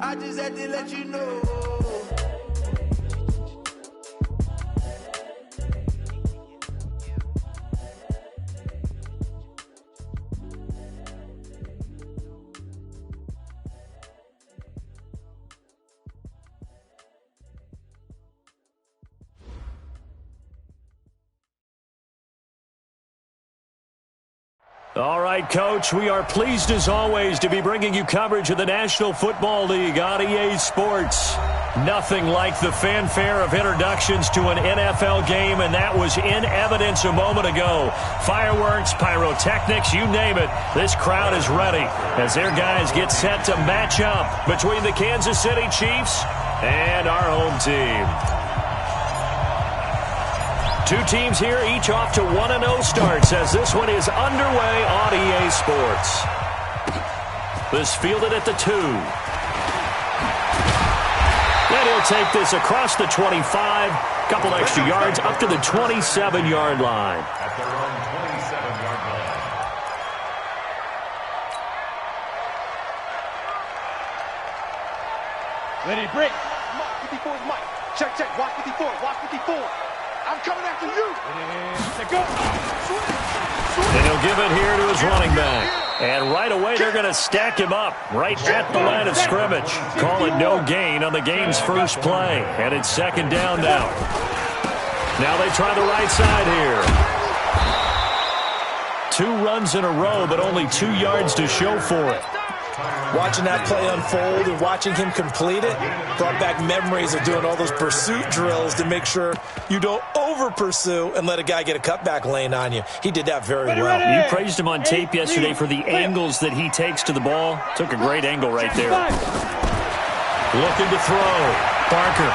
I just had to let you know. All right, Coach, we are pleased as always to be bringing you coverage of the National Football League on EA Sports. Nothing like the fanfare of introductions to an NFL game, and that was in evidence a moment ago. Fireworks, pyrotechnics, you name it, this crowd is ready as their guys get set to match up between the Kansas City Chiefs and our home team. Two teams here, each off to 1-0 starts as this one is underway on EA Sports. This fielded at the 2. And he'll take this across the 25, couple extra yards up to the 27-yard line. At their own 27-yard line. Ready, break. Mike, 54 is Mike. Check, check. Watch 54. Watch 54. I'm coming after you. And he'll give it here to his running back. And right away, they're going to stack him up right at the line of scrimmage. Call it no gain on the game's first play. And it's second down now. Now they try the right side here. 2 runs in a row, but only 2 yards to show for it. Watching that play unfold and watching him complete it brought back memories of doing all those pursuit drills to make sure you don't over-pursue and let a guy get a cutback lane on you. He did that very well. You praised him on tape yesterday for the angles that he takes to the ball. Took a great angle right there. Looking to throw. Barker.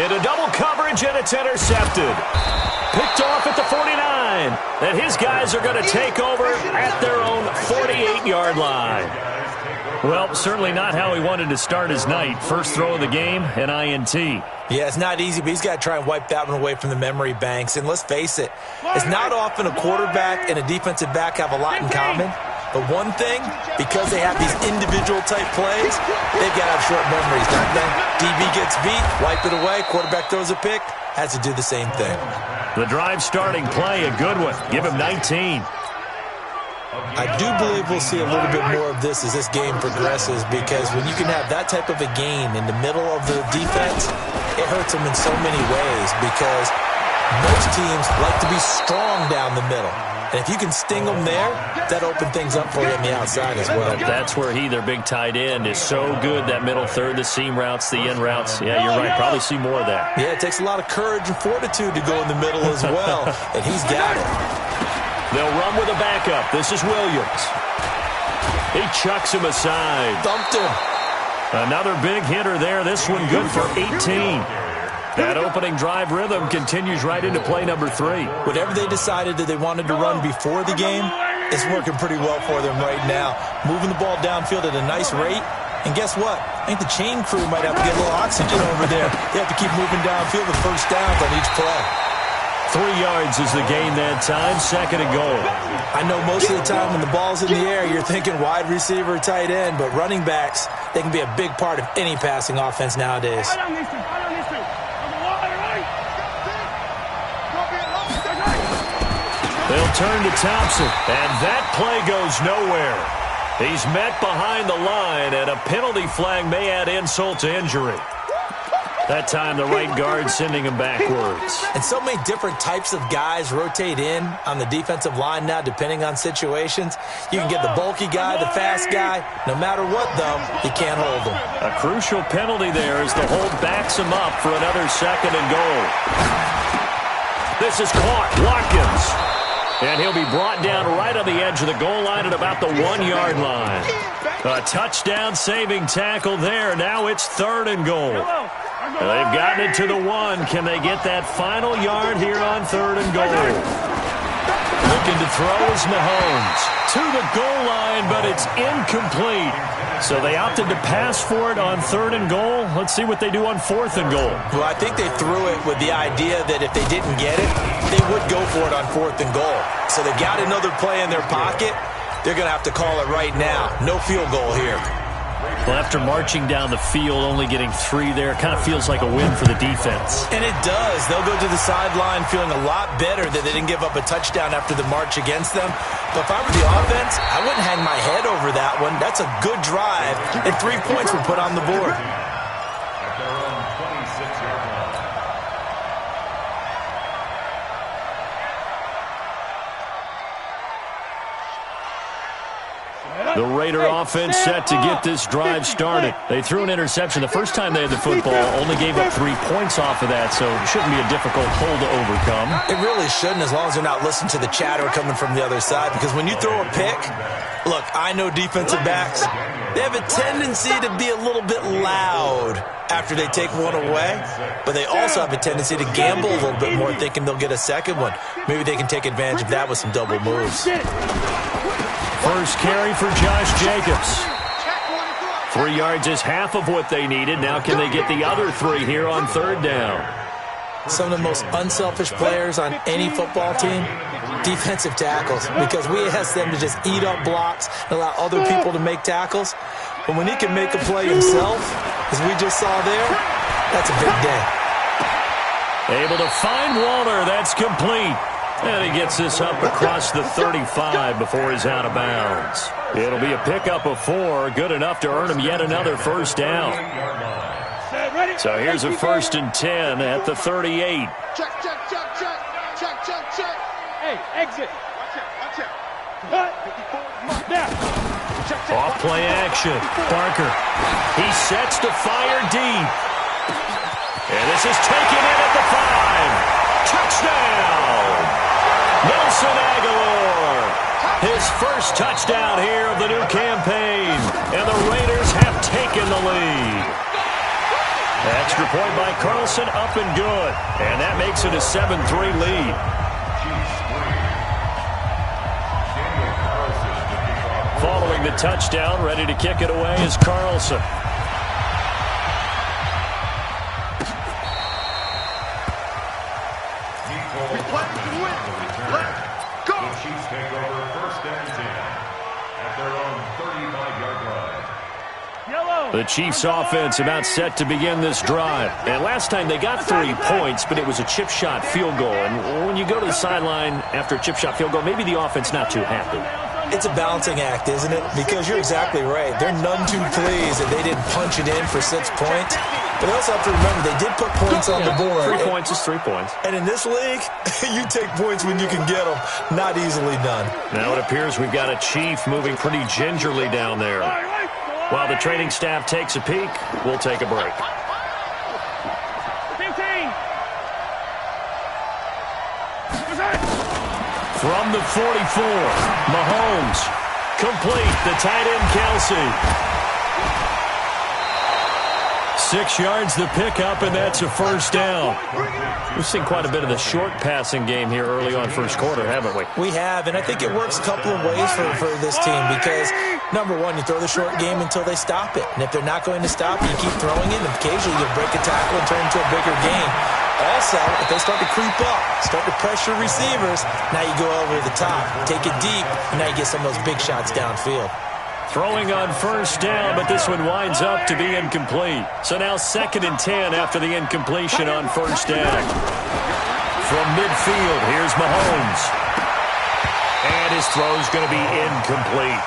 Into double coverage, and it's intercepted. Picked off at the 49. And his guys are going to take over at their own 48-yard line. Well, certainly not how he wanted to start his night. First throw of the game, an INT. Yeah, it's not easy, but he's got to try and wipe that one away from the memory banks. And let's face it, it's not often a quarterback and a defensive back have a lot in common. But one thing, because they have these individual type plays, they've got to have short memories, don't they? DB gets beat, wipe it away, quarterback throws a pick, has to do the same thing. The drive starting play, a good one. Give him 19. I do believe we'll see a little bit more of this as this game progresses, because when you can have that type of a gain in the middle of the defense, it hurts them in so many ways, because most teams like to be strong down the middle. And if you can sting them there, that opens things up for you on the outside as well. That's where he, their big tight end, is so good, that middle third, the seam routes, the in routes. Yeah, you're right. Probably see more of that. Yeah, it takes a lot of courage and fortitude to go in the middle as well, and he's got it. They'll run with a backup. This is Williams. He chucks him aside. Thumped him. Another big hitter there. This one good for 18. That opening drive rhythm continues right into play number 3. Whatever they decided that they wanted to run before the game, it's working pretty well for them right now. Moving the ball downfield at a nice rate. And guess what? I think the chain crew might have to get a little oxygen over there. They have to keep moving downfield with first downs on each play. 3 yards is the gain that time, second and goal. I know most of the time when the ball's in the air, you're thinking wide receiver, tight end, but running backs, they can be a big part of any passing offense nowadays. They'll turn to Thompson, and that play goes nowhere. He's met behind the line, and a penalty flag may add insult to injury. That time, the right guard sending him backwards. And so many different types of guys rotate in on the defensive line now, depending on situations. You can get the bulky guy, the fast guy. No matter what, though, you can't hold him. A crucial penalty there as the hold backs him up for another second and goal. This is caught. Watkins. And he'll be brought down right on the edge of the goal line at about the 1-yard line. A touchdown-saving tackle there. Now it's third and goal. They've gotten it to the 1. Can they get that final yard here on third and goal? Looking to throw is Mahomes. To the goal line, but it's incomplete. So they opted to pass for it on third and goal. Let's see what they do on fourth and goal. Well, I think they threw it with the idea that if they didn't get it, they would go for it on fourth and goal. So they got another play in their pocket. they're going to have to call it right now. No field goal here. Well, after marching down the field, only getting 3 there, it kind of feels like a win for the defense. And it does. They'll go to the sideline feeling a lot better that they didn't give up a touchdown after the march against them. But if I were the offense, I wouldn't hang my head over that one. That's a good drive, and 3 points were put on the board. At their own 26-yard line. The Raider offense set to get this drive started. They threw an interception the first time they had the football, only gave up 3 points off of that, so it shouldn't be a difficult hole to overcome. It really shouldn't, as long as they're not listening to the chatter coming from the other side, because when you throw a pick, look, I know defensive backs, they have a tendency to be a little bit loud after they take one away, but they also have a tendency to gamble a little bit more, thinking they'll get a second one. Maybe they can take advantage of that with some double moves. First carry for Josh Jacobs. 3 yards is half of what they needed. Now can they get the other 3 here on 3rd down? Some of the most unselfish players on any football team, defensive tackles, because we ask them to just eat up blocks and allow other people to make tackles. But when he can make a play himself, as we just saw there, that's a big day. Able to find Walter. That's complete. And he gets this up across the 35 before he's out of bounds. It'll be a pickup of 4, good enough to earn him yet another first down. So here's a 1st and 10 at the 38. Check, check, check, check. Check, check, check. Hey, exit. Watch out, watch out. Cut. 54, now. Check, check. Off play action. Parker. He sets to fire deep. And this is taken in at the 5. Touchdown! Nelson Aguilar, his first touchdown here of the new campaign, and the Raiders have taken the lead. Extra point by Carlson, up and good, and that makes it a 7-3 lead. Following the touchdown, ready to kick it away is Carlson. The Chiefs offense about set to begin this drive. And last time they got 3 points, but it was a chip shot field goal. And when you go to the sideline after a chip shot field goal, maybe the offense not too happy. It's a balancing act, isn't it? Because you're exactly right. They're none too pleased that they didn't punch it in for 6 points. But they also have to remember they did put points on the board. 3 points is 3 points. And in this league, you take points when you can get them. Not easily done. Now it appears we've got a Chief moving pretty gingerly down there. While the training staff takes a peek, we'll take a break. From the 44, Mahomes. Complete, the tight end, Kelsey. 6 yards the pickup, and that's a first down. We've seen quite a bit of the short passing game here early on first quarter, haven't we? We have, and I think it works a couple of ways for this team because, number one, you throw the short game until they stop it. And if they're not going to stop it, you keep throwing it, and occasionally you'll break a tackle and turn it into a bigger game. Also, if they start to creep up, start to pressure receivers, now you go over the top, take it deep, and now you get some of those big shots downfield. Throwing on first down, but this one winds up to be incomplete. So now 2nd and 10 after the incompletion on first down. From midfield, here's Mahomes. And his throw's going to be incomplete.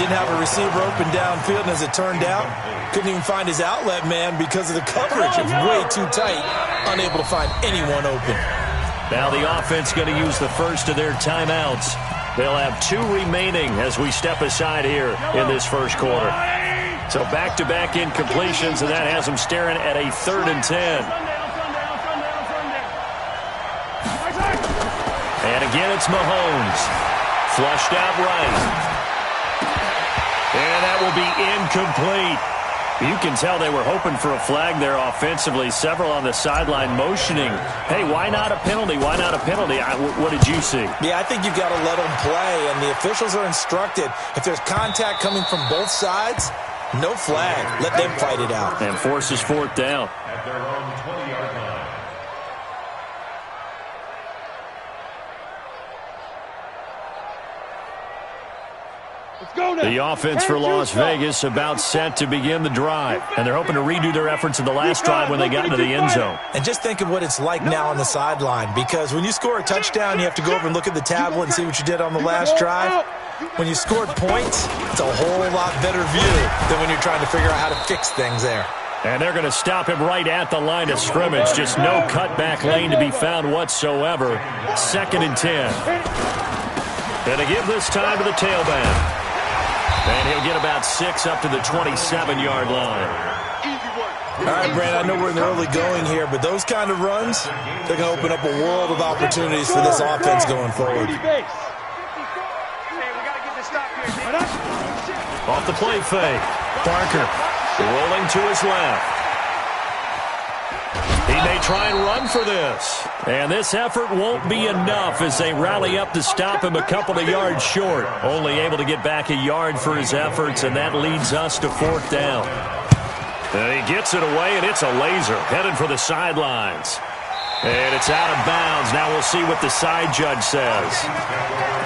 Didn't have a receiver open downfield, and as it turned out, couldn't even find his outlet man because of the coverage. It was way too tight, unable to find anyone open. Now the offense going to use the first of their timeouts. They'll have 2 remaining as we step aside here in this first quarter. So back-to-back incompletions, and that has them staring at a 3rd and 10. And again, it's Mahomes. Flushed out right. And that will be incomplete. You can tell they were hoping for a flag there offensively. Several on the sideline motioning, hey, why not a penalty? Why not a penalty? What did you see? Yeah, I think you've got to let them play, and the officials are instructed. If there's contact coming from both sides, no flag. Let them fight it out. And forces 4th down. At their own 20-yard line. The offense for Las Vegas about set to begin the drive. And they're hoping to redo their efforts in the last drive when they got into the end zone. And just think of what it's like now on the sideline, because when you score a touchdown, you have to go over and look at the tablet and see what you did on the last drive. When you scored points, it's a whole lot better view than when you're trying to figure out how to fix things there. And they're going to stop him right at the line of scrimmage. Just no cutback lane to be found whatsoever. 2nd and 10. And to give this time to the tailback. And he'll get about 6 up to the 27-yard line. All right, Brandon, I know we're in the early going here, but those kind of runs, they're going to open up a world of opportunities for this offense going forward. Off the play fake. Parker rolling to his left. He may try and run for this. And this effort won't be enough as they rally up to stop him a couple of yards short. Only able to get back a yard for his efforts, and that leads us to 4th down. And he gets it away, and it's a laser headed for the sidelines. And it's out of bounds. Now we'll see what the side judge says.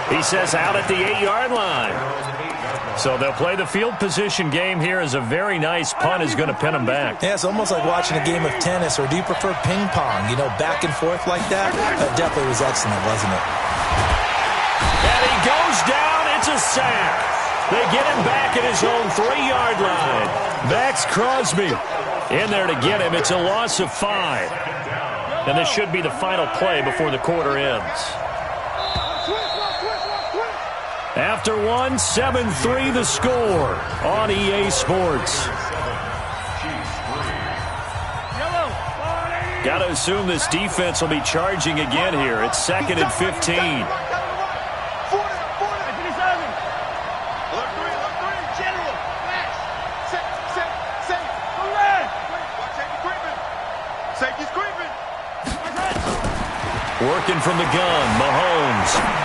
He says out at the 8-yard line. So they'll play the field position game here as a very nice punt is going to pin them back. Yeah, it's almost like watching a game of tennis, or do you prefer ping pong? You know, back and forth like that? That definitely was excellent, wasn't it? And he goes down. It's a sack. They get him back at his own 3-yard line. Max Crosby in there to get him. It's a loss of 5. And this should be the final play before the quarter ends. After 1, 7-3 the score on EA Sports. Got to assume this defense will be charging again here. It's 2nd and 15. Working from the gun, Mahomes.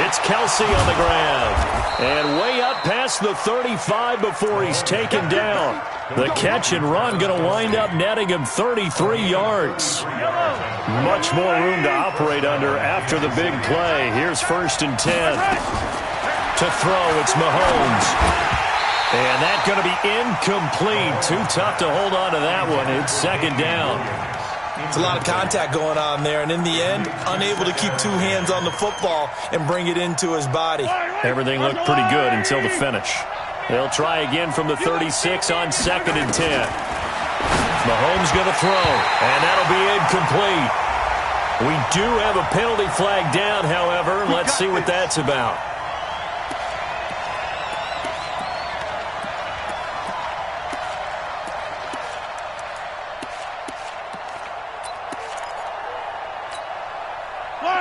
It's Kelsey on the ground. And way up past the 35 before he's taken down. The catch and run going to wind up netting him 33 yards. Much more room to operate under after the big play. Here's 1st and 10. To throw, it's Mahomes. And that's going to be incomplete. Too tough to hold on to that one. It's 2nd down. It's a lot of contact going on there, and in the end, unable to keep 2 hands on the football and bring it into his body. Everything looked pretty good until the finish. They'll try again from the 36 on 2nd and 10. Mahomes going to throw, and that'll be incomplete. We do have a penalty flag down, however. Let's see what that's about.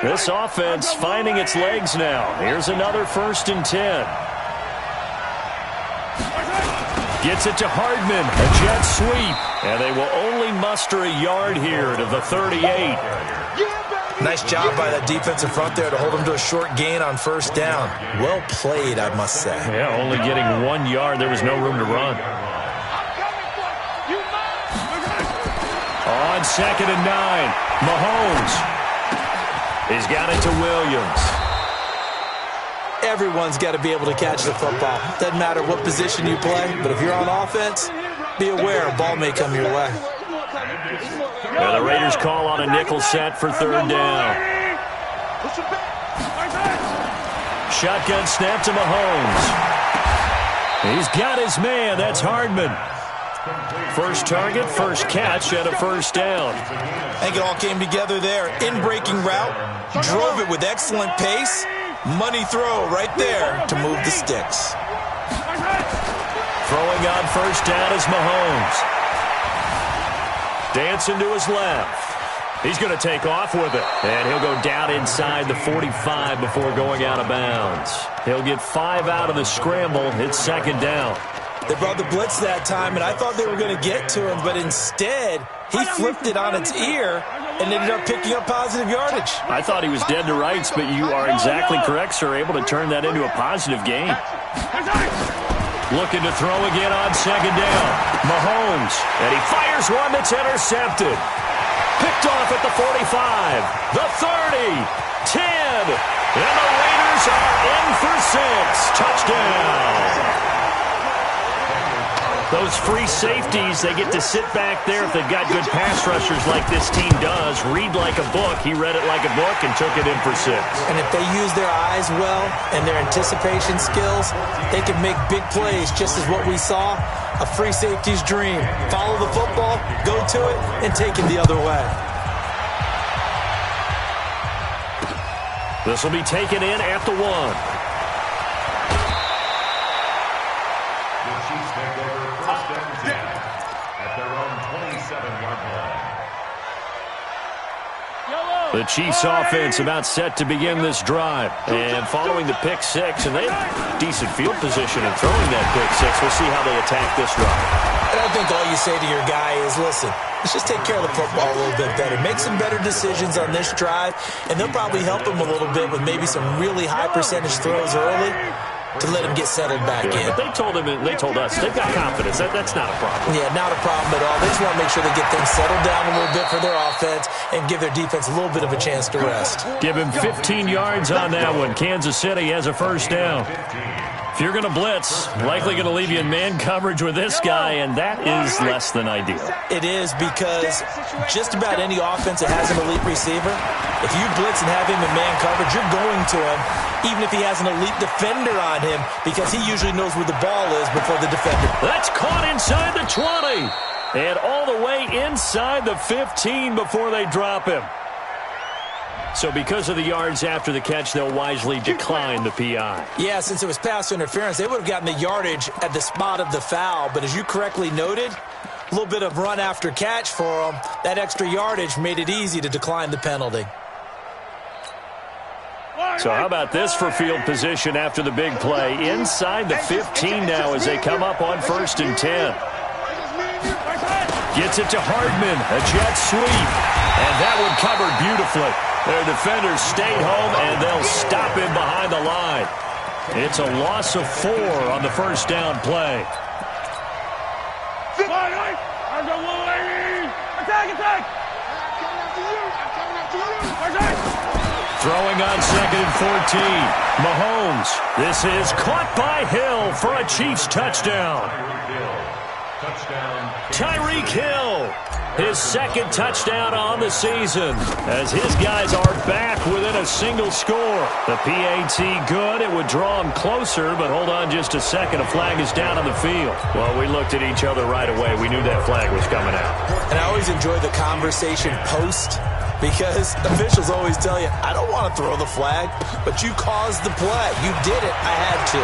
This offense finding its legs now. Here's another 1st and 10. Gets it to Hardman. A jet sweep. And they will only muster a yard here to the 38. Nice job by that defensive front there to hold him to a short gain on 1st down. Well played, I must say. Yeah, only getting 1 yard. There was no room to run. On 2nd and 9. Mahomes. He's got it to Williams. Everyone's got to be able to catch the football. Doesn't matter what position you play, but if you're on offense, be aware a ball may come your way. Now the Raiders call on a nickel set for 3rd down. Shotgun snap to Mahomes. He's got his man. That's Hardman. First target, first catch, and a 1st down. I think it all came together there. In-breaking route, drove it with excellent pace. Money throw right there to move the sticks. Throwing on 1st down is Mahomes. Dancing to his left. He's going to take off with it. And he'll go down inside the 45 before going out of bounds. He'll get 5 out of the scramble. It's 2nd down. They brought the blitz that time, and I thought they were going to get to him, but instead, he flipped it on its ear and ended up picking up positive yardage. I thought he was dead to rights, but you are exactly correct, sir, able to turn that into a positive gain. Looking to throw again on 2nd down. Mahomes, and he fires one that's intercepted. Picked off at the 45, the 30, 10, and the Raiders are in for 6. Touchdown. Those free safeties, they get to sit back there if they've got good pass rushers like this team does. Read like a book. He read it like a book and took it in for 6. And if they use their eyes well and their anticipation skills, they can make big plays, just as what we saw. A free safety's dream. Follow the football, go to it, and take it the other way. This will be taken in at the 1. The Chiefs offense about set to begin this drive. And following the pick 6, and they have decent field position in throwing that pick 6. We'll see how they attack this drive. And I think all you say to your guy is, listen, let's just take care of the football a little bit better. Make some better decisions on this drive, and they'll probably help him a little bit with maybe some really high percentage throws early to let him get settled back in. But they told us, they've got confidence. That's not a problem. Yeah, not a problem at all. They just want to make sure they get things settled down a little bit for their offense and give their defense a little bit of a chance to rest. Give him 15 yards on that one. Kansas City has a first down. If you're going to blitz, likely going to leave you in man coverage with this guy, and that is less than ideal. It is, because just about any offense that has an elite receiver, if you blitz and have him in man coverage, you're going to him, even if he has an elite defender on him, because he usually knows where the ball is before the defender. That's caught inside the 20, and all the way inside the 15 before they drop him. So because of the yards after the catch, they'll wisely decline the PI. Yeah, since it was pass interference, they would have gotten the yardage at the spot of the foul. But as you correctly noted, a little bit of run after catch for them. That extra yardage made it easy to decline the penalty. So how about this for field position after the big play? Inside the 15 now as they come up on 1st and 10. Gets it to Hardman, a jet sweep. And that one covered beautifully. Their defenders stayed home, and they'll stop him behind the line. It's a loss of 4 on the first down play. Throwing on 2nd and 14. Mahomes. This is caught by Hill for a Chiefs touchdown. Tyreek Hill. His 2nd touchdown on the season as his guys are back within a single score. The PAT good. It would draw him closer, but hold on just a second. A flag is down on the field. Well, we looked at each other right away. We knew that flag was coming out. And I always enjoy the conversation post, because officials always tell you, I don't want to throw the flag, but you caused the play. You did it. I had to.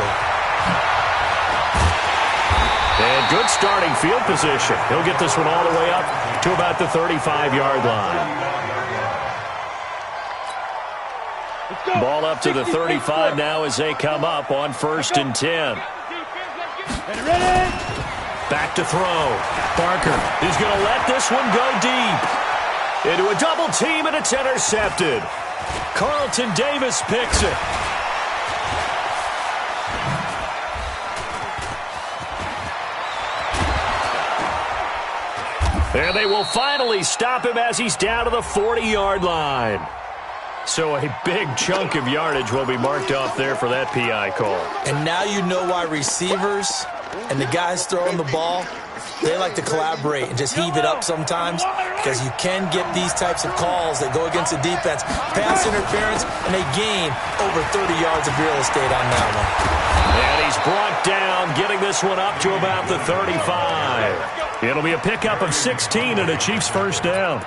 And good starting field position. He'll get this one all the way up to about the 35-yard line. Ball up to the 35 now as they come up on 1st and 10. Back to throw. Barker is going to let this one go deep. Into a double team, and it's intercepted. Carlton Davis picks it. And they will finally stop him as he's down to the 40-yard line. So a big chunk of yardage will be marked off there for that PI call. And now you know why receivers and the guys throwing the ball, they like to collaborate and just heave it up sometimes, because you can get these types of calls that go against the defense. Pass interference, and they gain over 30 yards of real estate on that one. And he's brought down, getting this one up to about the 35. It'll be a pickup of 16 and a Chiefs first down.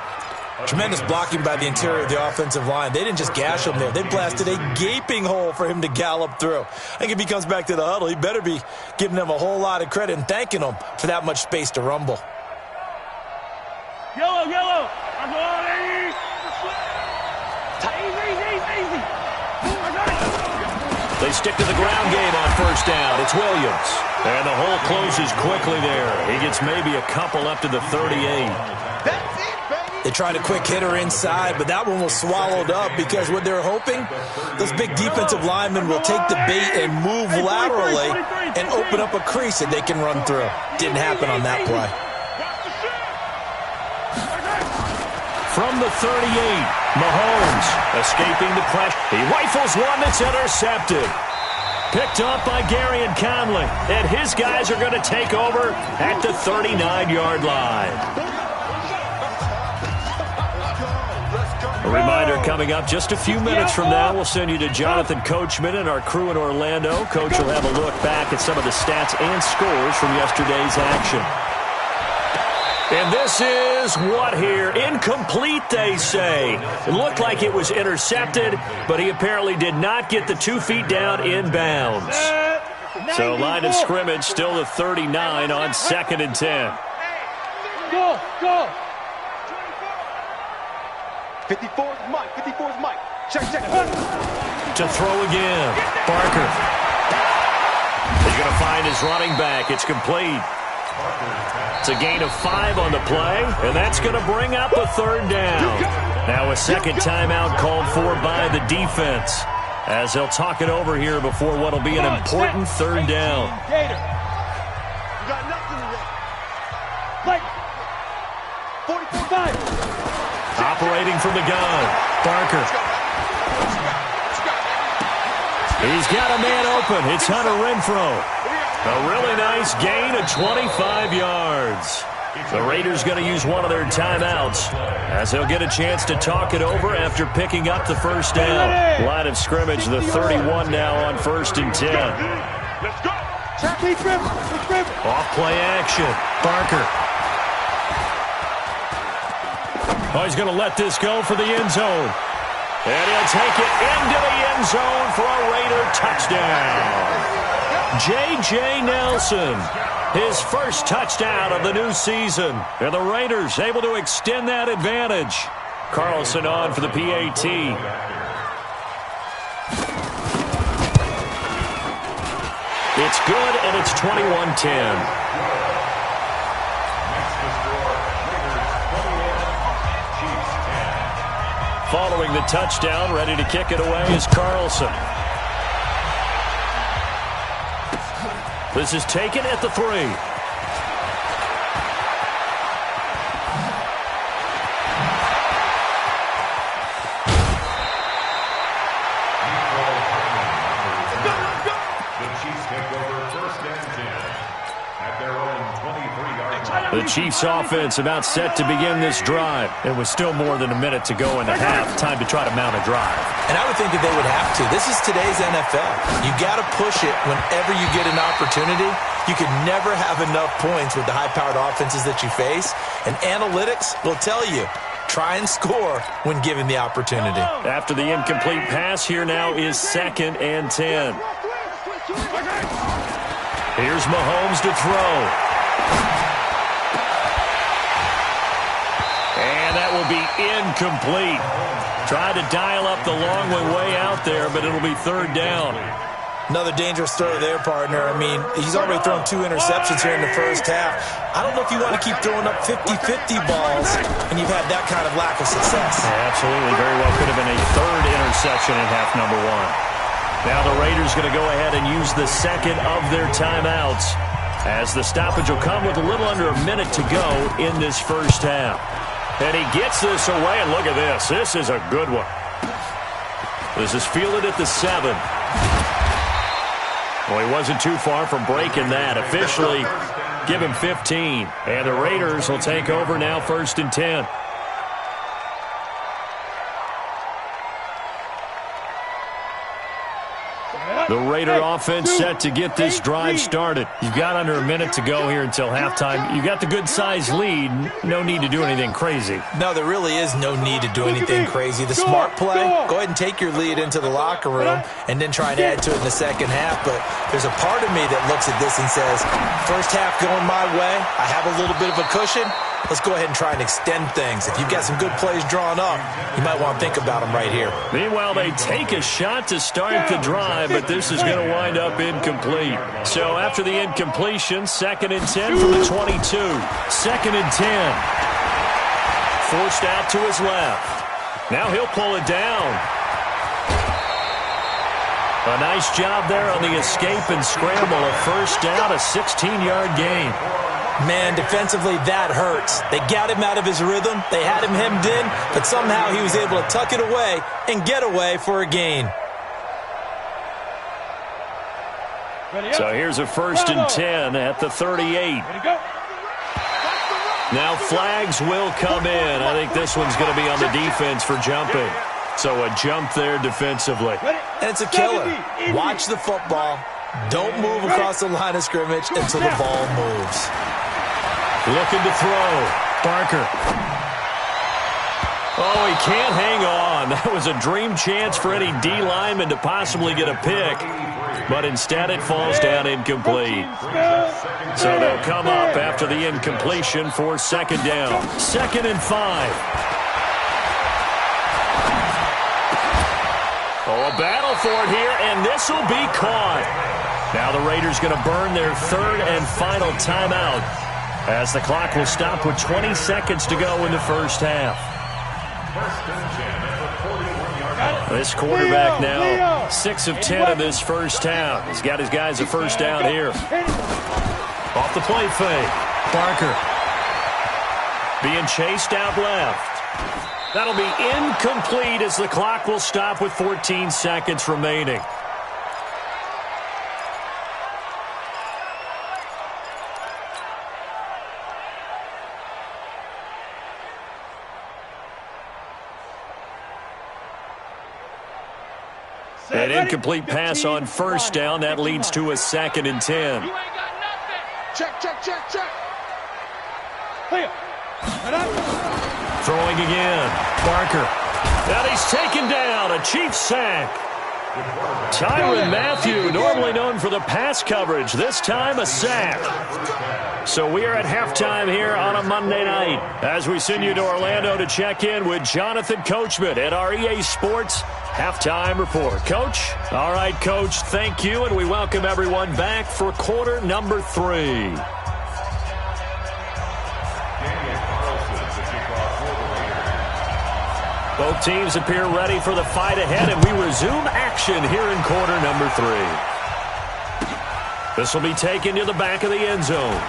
Tremendous blocking by the interior of the offensive line. They didn't just gash him there. They blasted a gaping hole for him to gallop through. I think if he comes back to the huddle, he better be giving them a whole lot of credit and thanking them for that much space to rumble. Yellow. They stick to the ground game on first down. It's Williams. And the hole closes quickly there. He gets maybe a couple up to the 38. They tried a quick hitter inside, but that one was swallowed up, because what they're hoping, those big defensive linemen will take the bait and move laterally and open up a crease that they can run through. Didn't happen on that play. From the 38, Mahomes escaping the pressure. He rifles one that's intercepted. Picked up by Gary and Conley. And his guys are going to take over at the 39-yard line. A reminder coming up just a few minutes from now, we'll send you to Jonathan Coachman and our crew in Orlando. Coach will have a look back at some of the stats and scores from yesterday's action. And this is what here? Incomplete, they say. It looked like it was intercepted, but he apparently did not get the 2 feet down in bounds. So line of scrimmage still the 39 on 2nd and 10. Go. 54 is Mike. 54 is Mike. Check. To throw again. Barker. He's going to find his running back. It's complete. It's a gain of 5 on the play, and that's going to bring up a 3rd down. Now a second timeout called for by the defense, as they'll talk it over here before what will be an important 3rd down. Gator. You got nothing to run. 45. Operating from the gun, Barker. He's got a man open. It's Hunter Renfrow. A really nice gain of 25 yards. The Raiders going to use one of their timeouts, as they'll get a chance to talk it over after picking up the 1st down. Line of scrimmage, the 31 now on 1st and 10. Let's go. Off play action. Barker. Oh, he's going to let this go for the end zone. And he'll take it into the end zone for a Raider touchdown. J.J. Nelson, his first touchdown of the new season. And the Raiders able to extend that advantage. Carlson on for the PAT. It's good, and it's 21-10. Following the touchdown, ready to kick it away is Carlson. This is taken at the 3. The Chiefs offense about set to begin this drive. It was still more than a minute to go in the half. Time to try to mount a drive. And I would think that they would have to. This is today's NFL. You got to push it whenever you get an opportunity. You could never have enough points with the high-powered offenses that you face. And analytics will tell you, try and score when given the opportunity. After the incomplete pass, here now is 2nd and 10. Here's Mahomes to throw. And that will be incomplete. Tried to dial up the long way out there, but it'll be 3rd down. Another dangerous throw there, partner. I mean, he's already thrown 2 interceptions here in the first half. I don't know if you want to keep throwing up 50-50 balls when you've had that kind of lack of success. Yeah, absolutely. Very well could have been a 3rd interception in half number 1. Now the Raiders going to go ahead and use the 2nd of their timeouts, as the stoppage will come with a little under a minute to go in this first half. And he gets this away, and look at this. This is a good one. This is fielded at the 7. Well, he wasn't too far from breaking that. Officially, give him 15. And the Raiders will take over now 1st and 10. The Raider offense set to get this drive started. You've got under a minute to go here until halftime. You've got the good-sized lead. No need to do anything crazy. No, there really is no need to do anything crazy. The smart play, go ahead and take your lead into the locker room and then try and add to it in the second half. But there's a part of me that looks at this and says, first half going my way, I have a little bit of a cushion. Let's go ahead and try and extend things. If you've got some good plays drawn up, you might want to think about them right here. Meanwhile, they take a shot to start the drive, but this is going to wind up incomplete. So after the incompletion, 2nd and 10 from the 22. 2nd and 10. Forced out to his left. Now he'll pull it down. A nice job there on the escape and scramble. A first down, a 16-yard gain. Man, defensively, that hurts. They got him out of his rhythm. They had him hemmed in, but somehow he was able to tuck it away and get away for a gain. So here's a 1st and 10 at the 38. Now flags will come in. I think this one's going to be on the defense for jumping. So a jump there defensively. And it's a killer. Watch the football. Don't move across the line of scrimmage until the ball moves. Looking to throw. Barker. Oh, he can't hang on. That was a dream chance for any D lineman to possibly get a pick. But instead it falls down incomplete. So they'll come up after the incompletion for 2nd down. 2nd and 5. Oh, a battle for it here, and this will be caught. Now the Raiders going to burn their 3rd and final timeout as the clock will stop with 20 seconds to go in the first half. This quarterback now 6 of 10 in this first half. He's got his guys a first down here. Off the play fake. Barker being chased out left. That'll be incomplete as the clock will stop with 14 seconds remaining. An incomplete pass on 1st down. That leads to a 2nd and 10. Check, check, check, check. Throwing again. Barker. And he's taken down. A Chiefs sack. Tyrann Mathieu, normally known for the pass coverage. This time a sack. So we are at halftime here on a Monday night as we send you to Orlando to check in with Jonathan Coachman at our EA Sports Halftime Report. Coach? All right, Coach, thank you, and we welcome everyone back for quarter number 3. Both teams appear ready for the fight ahead, and we resume action here in quarter number 3. This will be taken to the back of the end zone.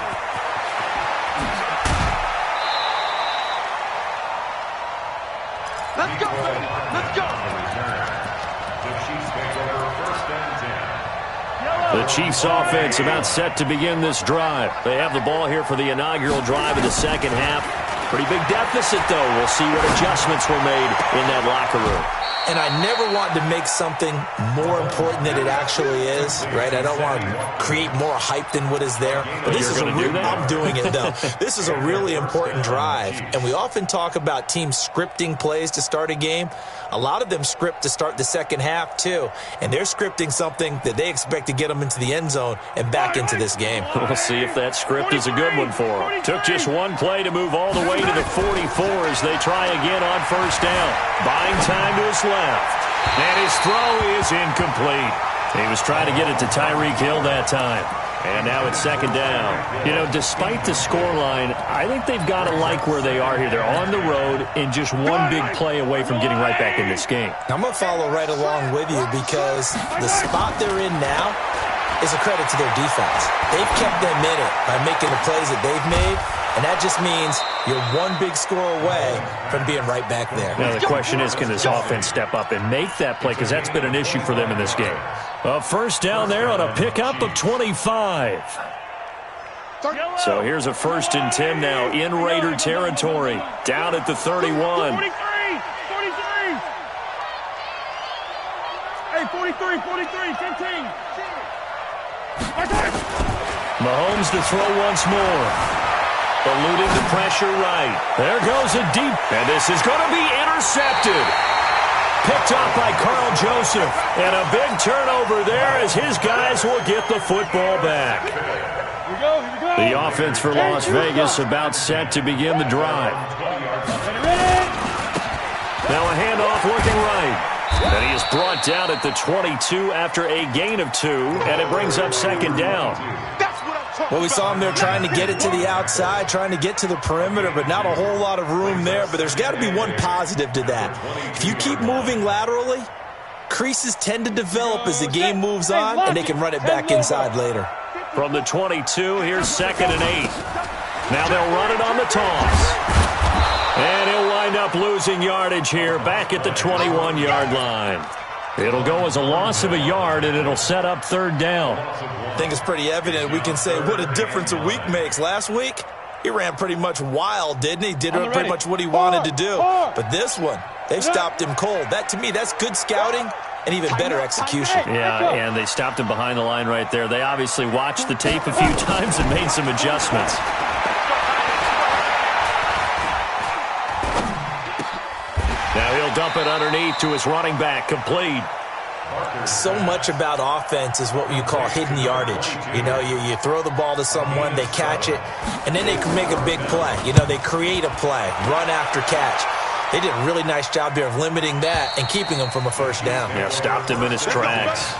Let's go, baby. Let's go. The Chiefs offense about set to begin this drive. They have the ball here for the inaugural drive of the second half. Pretty big deficit, though. We'll see what adjustments were made in that locker room. And I never want to make something more important than it actually is, right? I don't want to create more hype than what is there. But this is I'm doing it, though. This is a really important drive. And we often talk about teams scripting plays to start a game. A lot of them script to start the second half, too. And they're scripting something that they expect to get them into the end zone and back into this game. We'll see if that script is a good one for them. Took just one play to move all the way to the 44 as they try again on 1st down. Buying time to his left. And his throw is incomplete. He was trying to get it to Tyreek Hill that time. And now it's 2nd down. You know, despite the scoreline, I think they've got to like where they are here. They're on the road and just one big play away from getting right back in this game. I'm going to follow right along with you because the spot they're in now is a credit to their defense. They've kept them in it by making the plays that they've made, and that just means you're one big score away from being right back there. Now the question is, can this offense step up and make that play? Because that's been an issue for them in this game. A 1st down there on a pickup of 25. So here's a 1st and 10 now in Raider territory. Down at the 31. 43. Hey, 43, 15. Mahomes to throw once more. Eluding the pressure right. There goes a deep. And this is going to be intercepted. Picked off by Carl Joseph. And a big turnover there as his guys will get the football back. Here we go. The offense for Las Vegas about set to begin the drive. Now a handoff looking right. And he is brought down at the 22 after a gain of 2. And it brings up 2nd down. Well, we saw him there trying to get it to the outside, trying to get to the perimeter, but not a whole lot of room there. But there's got to be one positive to that. If you keep moving laterally, creases tend to develop as the game moves on, and they can run it back inside later. From the 22, here's 2nd and 8. Now they'll run it on the toss. And he'll wind up losing yardage here back at the 21-yard line. It'll go as a loss of a yard, and it'll set up third down. I think it's pretty evident. We can say what a difference a week makes. Last week, he ran pretty much wild, didn't he? Did pretty much what he wanted to do. But this one, they've stopped him cold. That, to me, that's good scouting and even better execution. Yeah, and they stopped him behind the line right there. They obviously watched the tape a few times and made some adjustments. Now he'll dump it underneath to his running back, complete. So much about offense is what you call hidden yardage. You know, you throw the ball to someone, they catch it, and then they can make a big play. You know, they create a play, run after catch. They did a really nice job there of limiting that and keeping him from a first down. Yeah, stopped him in his tracks.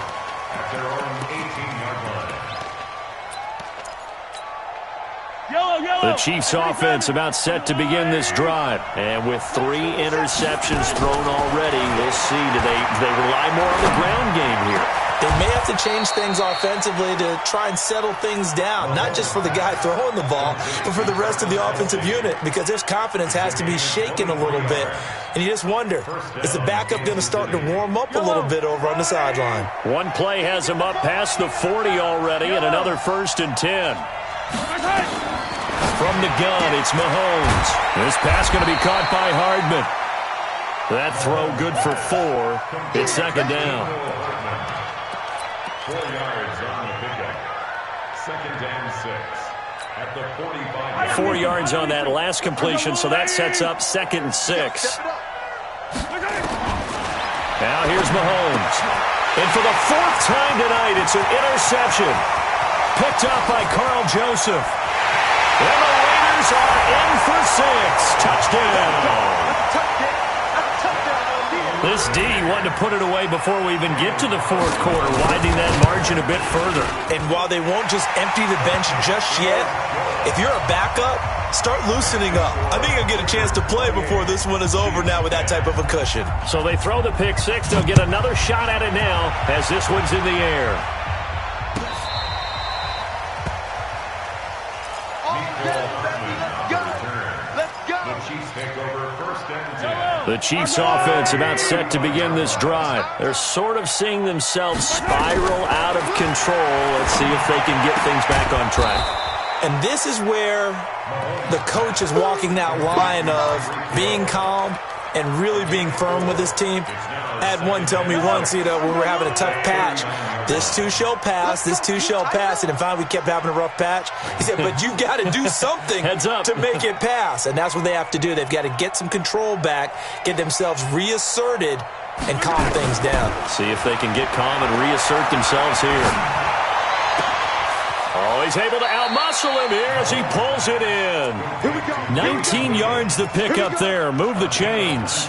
The Chiefs' offense about set to begin this drive. And with 3 interceptions thrown already, we'll see. Do they rely more on the ground game here? They may have to change things offensively to try and settle things down, not just for the guy throwing the ball, but for the rest of the offensive unit, because their confidence has to be shaken a little bit. And you just wonder, is the backup going to start to warm up a little bit over on the sideline? One play has him up past the 40 already, and another 1st and 10. From the gun, it's Mahomes. This pass going to be caught by Hardman. That throw good for 4. It's second down. 4 yards on the pickup. 2nd and 6 at the 45. 4 yards on that last completion, so that sets up 2nd and 6. Now here's Mahomes. And for the 4th time tonight, it's an interception. Picked up by Carl Joseph. And the Raiders are in for 6. Touchdown. This D wanted to put it away before we even get to the 4th quarter, widening that margin a bit further. And while they won't just empty the bench just yet, if you're a backup, start loosening up. I think you'll get a chance to play before this one is over now with that type of a cushion. So they throw the pick 6. They'll get another shot at it now as this one's in the air. The Chiefs offense about set to begin this drive. They're sort of seeing themselves spiral out of control. Let's see if they can get things back on track. And this is where the coach is walking that line of being calm and really being firm with his team. I had one tell me once, you know, when we were having a tough patch, this too shall pass, this too shall pass. And finally we kept having a rough patch. He said, but you got to do something to make it pass. And that's what they have to do. They've got to get some control back, get themselves reasserted, and calm things down. See if they can get calm and reassert themselves here. Oh, he's able to outmuscle him here as he pulls it in. 19 yards the pick up there. Move the chains.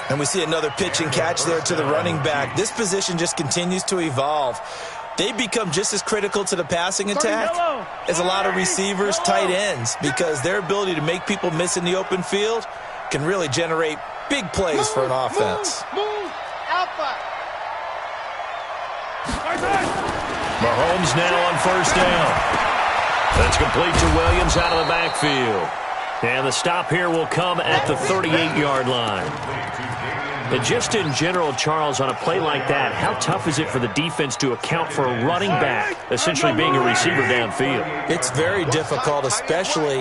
And we see another pitch and catch there to the running back. This position just continues to evolve. They become just as critical to the passing attack as a lot of receivers, tight ends, because their ability to make people miss in the open field can really generate big plays for an offense. Mahomes now on 1st down. That's complete to Williams out of the backfield. And the stop here will come at the 38-yard line. And just in general, Charles, on a play like that, how tough is it for the defense to account for a running back essentially being a receiver downfield? It's very difficult, especially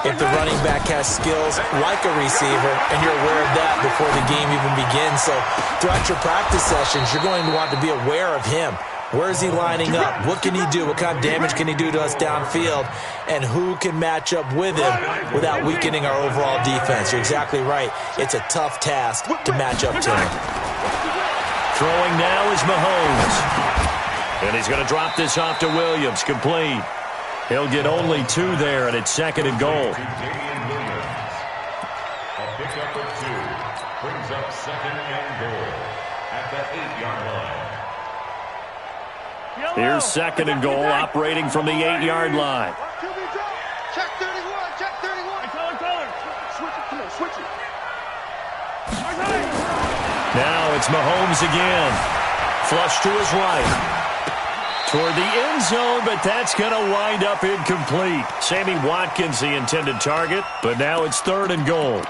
if the running back has skills like a receiver, and you're aware of that before the game even begins. So throughout your practice sessions, you're going to want to be aware of him. Where is he lining up? What can he do? What kind of damage can he do to us downfield? And who can match up with him without weakening our overall defense? You're exactly right. It's a tough task to match up to him. Throwing now is Mahomes. And he's going to drop this off to Williams. Complete. He'll get only 2 there, and it's 2nd and goal. A pickup of 2 brings up 2nd and goal at the 8-yard line. Here's 2nd and goal, operating from the 8-yard line. Check 31, check 31. Switch it. Now it's Mahomes again. Flush to his right. toward the end zone, but that's going to wind up incomplete. Sammy Watkins, the intended target, but now it's 3rd and goal.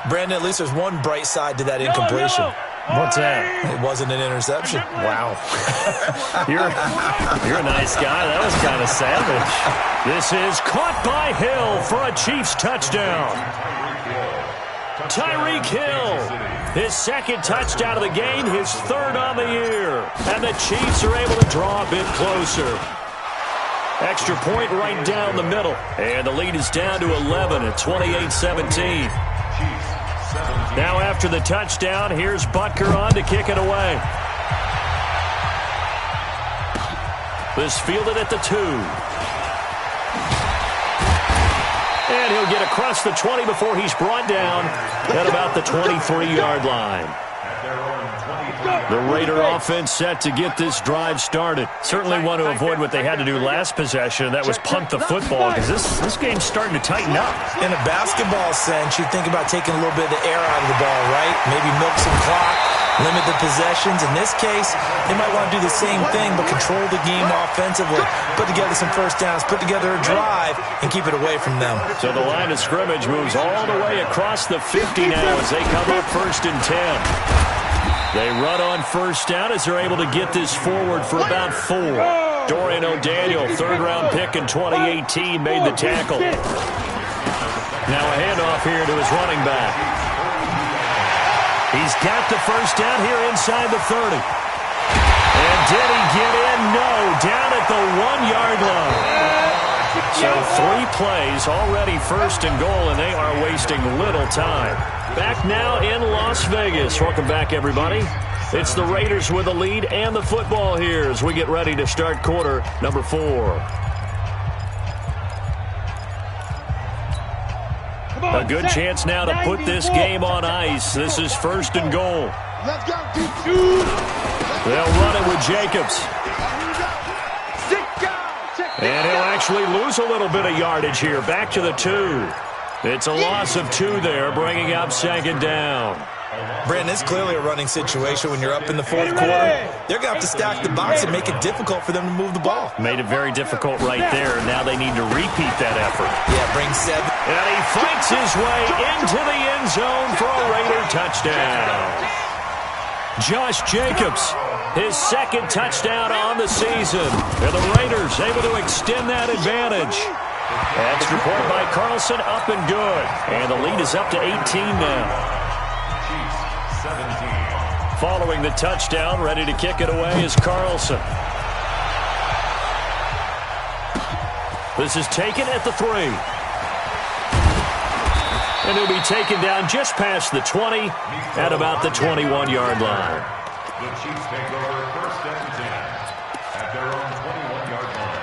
Brandon, at least there's one bright side to that incompletion. What's that? It wasn't an interception. Wow. You're a nice guy. That was kind of savage. This is caught by Hill for a Chiefs touchdown. Tyreek Hill, his 2nd touchdown of the game, his 3rd on the year. And the Chiefs are able to draw a bit closer. Extra point right down the middle. And the lead is down to 11 at 28-17. Now after the touchdown, here's Butker on to kick it away. This fielded at the 2. And he'll get across the 20 before he's brought down at about the 23-yard line. The Raider offense set to get this drive started. Certainly want to avoid what they had to do last possession. That was punt the football, because this game's starting to tighten up. In a basketball sense, you think about taking a little bit of the air out of the ball, right? Maybe milk some clock, limit the possessions. In this case, they might want to do the same thing, but control the game offensively. Put together some first downs, put together a drive, and keep it away from them. So the line of scrimmage moves all the way across the 50 now as they come up 1st and 10. They run on first down as they're able to get this forward for about 4. Dorian O'Daniel, 3rd-round pick in 2018, made the tackle. Now a handoff here to his running back. He's got the first down here inside the 30. And did he get in? No, down at the 1-yard line. So 3 plays, already 1st and goal, and they are wasting little time. Back now in Las Vegas. Welcome back, everybody. It's the Raiders with the lead and the football here as we get ready to start quarter number 4. A good chance now to put this game on ice. This is 1st and goal. Let's go. They'll run it with Jacobs. And he'll actually lose a little bit of yardage here. Back to the 2. It's a loss of 2 there, bringing up 2nd down. Brandon, it's clearly a running situation when you're up in the 4th quarter. They're going to have to stack the box and make it difficult for them to move the ball. Made it very difficult right there. Now they need to repeat that effort. Yeah, bring 7. And he fights his way into the end zone for a Raider touchdown. Josh Jacobs, his 2nd touchdown on the season. And the Raiders able to extend that advantage. Extra point by Carlson, up and good. And the lead is up to 18 now. Following the touchdown, ready to kick it away is Carlson. This is taken at the 3. And he'll be taken down just past the 20 at about the 21-yard line. The Chiefs take over 1st and 10 at their own 21-yard line.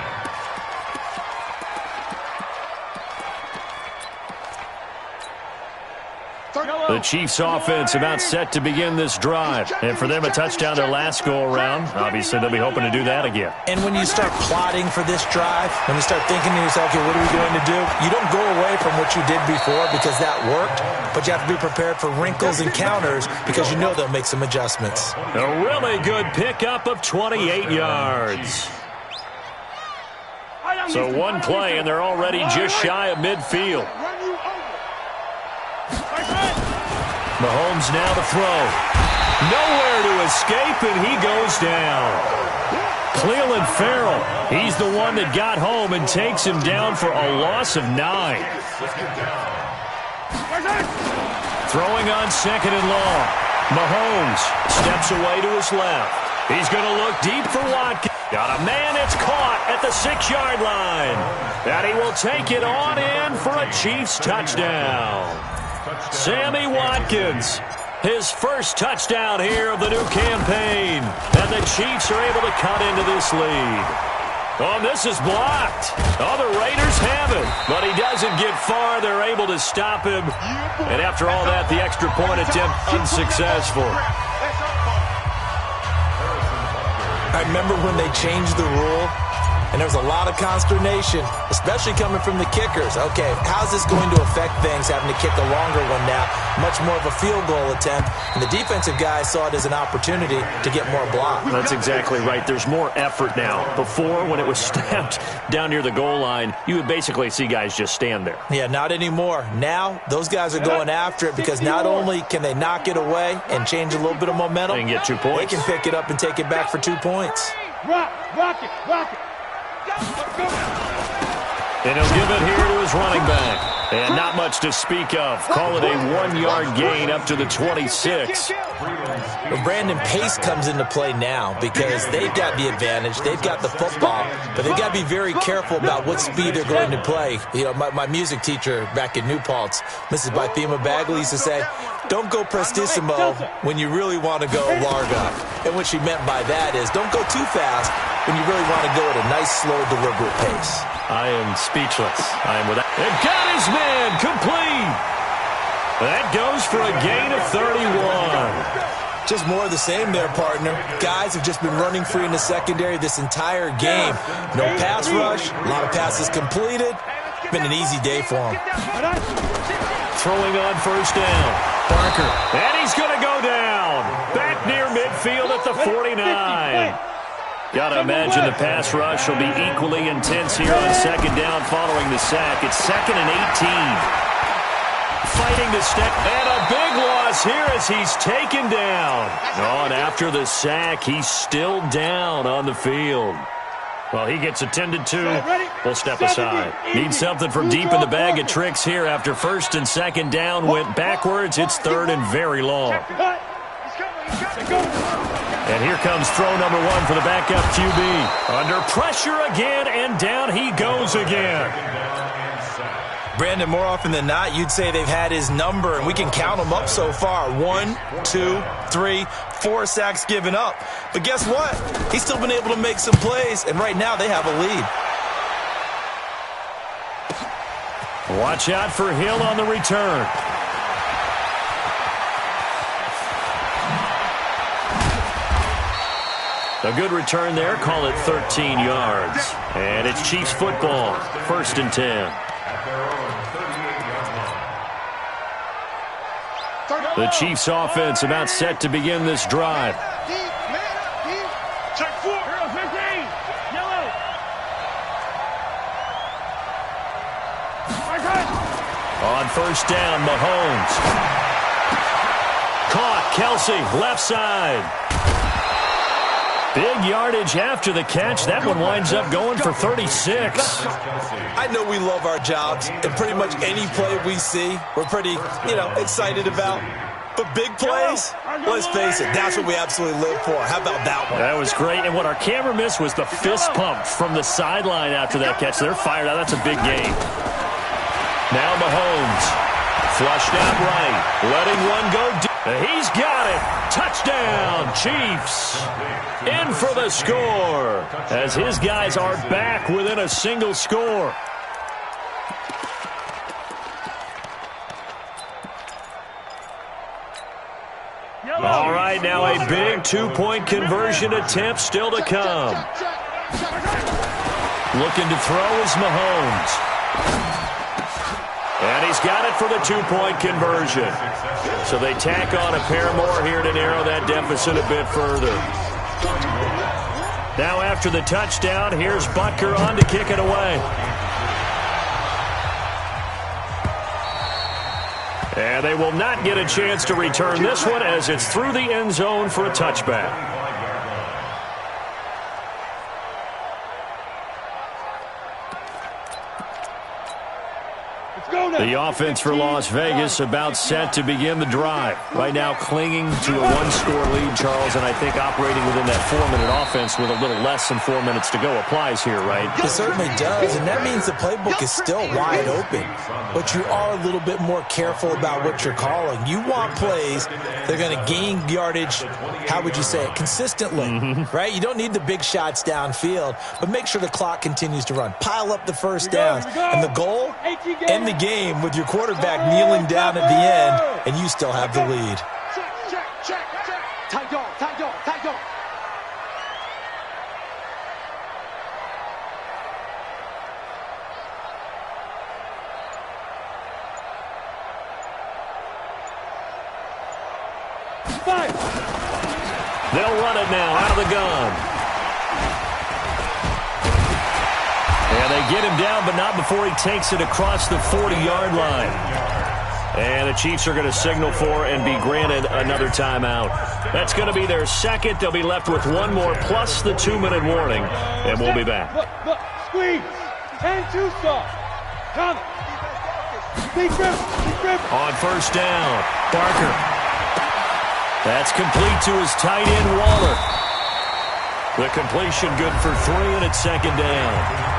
The Chiefs offense about set to begin this drive. And for them, a touchdown their last go-around. Obviously, they'll be hoping to do that again. And when you start plotting for this drive, when you start thinking to yourself, okay, what are we going to do? You don't go away from what you did before because that worked, but you have to be prepared for wrinkles and counters because you know they'll make some adjustments. A really good pickup of 28 yards. So 1 play, and they're already just shy of midfield. Mahomes now to throw. Nowhere to escape, and he goes down. Cleveland Farrell, he's the one that got home and takes him down for a loss of 9. Throwing on 2nd and long. Mahomes steps away to his left. He's going to look deep for Watkins. Got a man, it's caught at the 6-yard line. And he will take it on in for a Chiefs touchdown. Sammy Watkins, his first touchdown here of the new campaign. And the Chiefs are able to cut into this lead. Oh, this is blocked. Oh, the Raiders have it. But he doesn't get far. They're able to stop him. And after all that, the extra point attempt unsuccessful. I remember when they changed the rule and there was a lot of consternation, especially coming from the kickers. Okay, how's this going to affect things, having to kick a longer one now, much more of a field goal attempt, and the defensive guys saw it as an opportunity to get more block. That's exactly right. There's more effort now. Before, when it was snapped down near the goal line, you would basically see guys just stand there. Yeah, not anymore. Now, those guys are going after it because not only can they knock it away and change a little bit of momentum, they can get 2 points. They can pick it up and take it back for 2 points. Rock it. And he'll give it here to his running back. And not much to speak of. Call it a 1-yard gain up to the 26. Well, Brandon, pace comes into play now because they've got the advantage. They've got the football, but they've got to be very careful about what speed they're going to play. You know, my music teacher back in New Paltz, Mrs. Bythema Bagley, used to say, don't go prestissimo when you really want to go larga. And what she meant by that is don't go too fast when you really want to go at a nice, slow, deliberate pace. I am speechless. I am without. And got his man complete. That goes for a gain of 31. Just more of the same there, partner. Guys have just been running free in the secondary this entire game. No pass rush, a lot of passes completed. Been an easy day for them. Throwing on first down. Barker. And he's going to go down. Back near midfield at the 49. Got to imagine the pass rush will be equally intense here on second down following the sack. It's 2nd and 18. Fighting to step, and a big loss here as he's taken down. And after the sack, he's still down on the field. Well, he gets attended to. We'll step aside. Need something from deep in the bag of tricks here after first and second down went backwards. It's 3rd and very long. And here comes throw number 1 for the backup QB. Under pressure again, and down he goes again. Brandon, more often than not, you'd say they've had his number, and we can count them up so far. 1, 2, 3, 4 sacks given up. But guess what? He's still been able to make some plays, and right now they have a lead. Watch out for Hill on the return. A good return there. Call it 13 yards. And it's Chiefs football. 1st and 10. The Chiefs offense about set to begin this drive. Check 4. Yellow. On first down, Mahomes. Caught. Kelsey, left side. Big yardage after the catch. That one winds up going for 36. I know we love our jobs, and pretty much any play we see, we're pretty, excited about. But big plays, let's face it, that's what we absolutely live for. How about that one? That was great, and what our camera missed was the fist pump from the sideline after that catch. They're fired out. That's a big game. Now Mahomes, flushed out right, letting one go deep. He's got it. Touchdown, Chiefs. In for the score as his guys are back within a single score. All right, now a big two-point conversion attempt still to come. Looking to throw is Mahomes. And he's got it for the two-point conversion. So they tack on a pair more here to narrow that deficit a bit further. Now after the touchdown, here's Butker on to kick it away. And they will not get a chance to return this one as it's through the end zone for a touchback. The offense for Las Vegas about set to begin the drive. Right now clinging to a one-score lead, Charles, and I think operating within that 4-minute offense with a little less than 4 minutes to go applies here, right? It certainly does, and that means the playbook is still wide open. But you are a little bit more careful about what you're calling. You want plays that are going to gain yardage, how would you say it, consistently, right? You don't need the big shots downfield, but make sure the clock continues to run. Pile up the first downs, and the goal, end the game with your quarterback kneeling down at the end, and you still have the lead. They'll run it now out of the gun. And they get him down, but not before he takes it across the 40-yard line. And the Chiefs are going to signal for and be granted another timeout. That's going to be their second. They'll be left with one more plus the 2-minute warning, and we'll be back. Look, squeeze. 10-2 soft. Come. Big grip. On first down, Barker. That's complete to his tight end, Waller. The completion good for 3, and it's second down.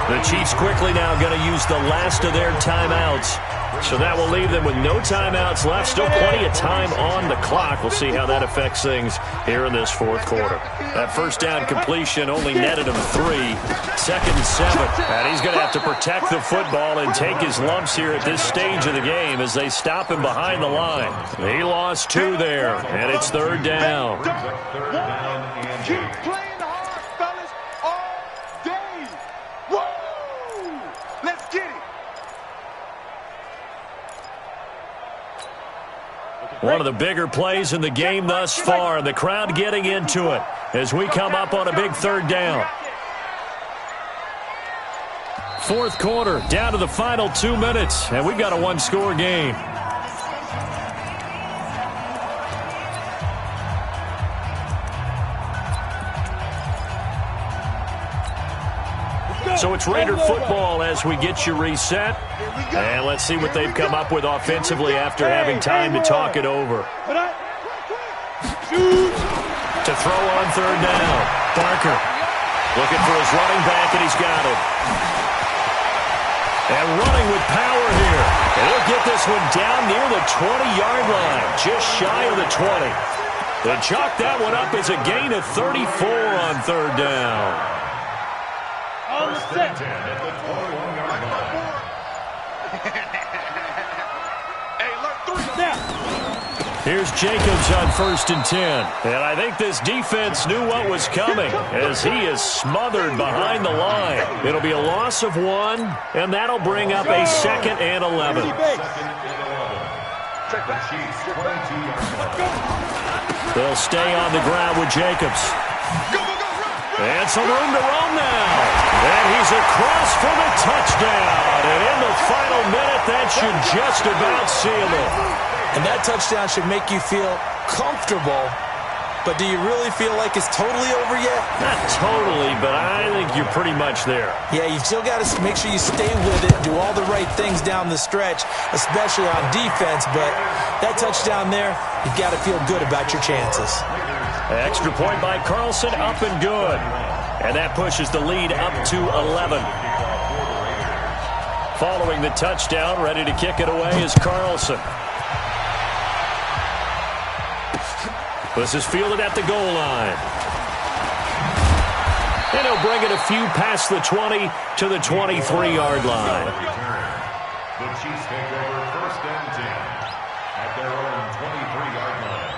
The Chiefs quickly now going to use the last of their timeouts. So that will leave them with no timeouts left. Still plenty of time on the clock. We'll see how that affects things here in this fourth quarter. That first down completion only netted him 3. Second and 7. And he's going to have to protect the football and take his lumps here at this stage of the game as they stop him behind the line. He lost 2 there, and it's third down. Keep playing hard, fellas, all day. Woo! Let's get it. One of the bigger plays in the game thus far, and the crowd getting into it as we come up on a big third down. Fourth quarter, down to the final 2 minutes, and we've got a one-score game. So it's Raider football as we get you reset. And let's see what they've come up with offensively after having time to talk it over. To throw on third down. Barker looking for his running back, and he's got it. And running with power here. And he'll get this one down near the 20-yard line, just shy of the 20. They chalk that one up as a gain of 34 on third down. First and 10 at the 21-yard line. Here's Jacobs on first and 10. And I think this defense knew what was coming as he is smothered behind the line. It'll be a loss of 1, and that'll bring up a second and 11. They'll stay on the ground with Jacobs. And some room to roam now. And he's across for the touchdown. And in the final minute, that should just about seal it. And that touchdown should make you feel comfortable. But do you really feel like it's totally over yet? Not totally, but I think you're pretty much there. Yeah, you've still got to make sure you stay with it, do all the right things down the stretch, especially on defense. But that touchdown there, you've got to feel good about your chances. Extra point by Carlson, up and good. And that pushes the lead up to 11. Following the touchdown, ready to kick it away is Carlson. This is fielded at the goal line. And he'll bring it a few past the 20 to the 23-yard line. The Chiefs take over first and 10 at their own 23-yard line.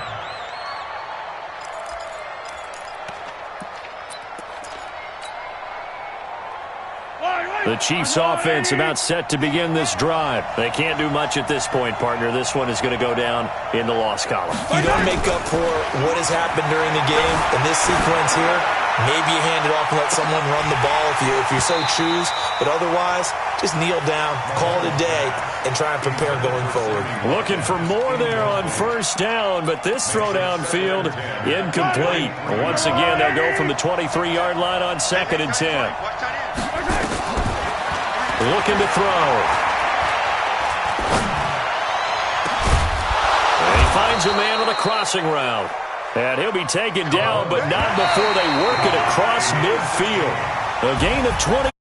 The Chiefs offense about set to begin this drive. They can't do much at this point, partner. This one is going to go down in the loss column. You don't make up for what has happened during the game in this sequence here. Maybe you hand it off and let someone run the ball if you so choose. But otherwise, just kneel down, call it a day, and try and prepare going forward. Looking for more there on first down, but this throw downfield incomplete. Once again, they'll go from the 23-yard line on second and 10. Looking to throw. And he finds a man on the crossing route. And he'll be taken down, but not before they work it across midfield. A gain of 20.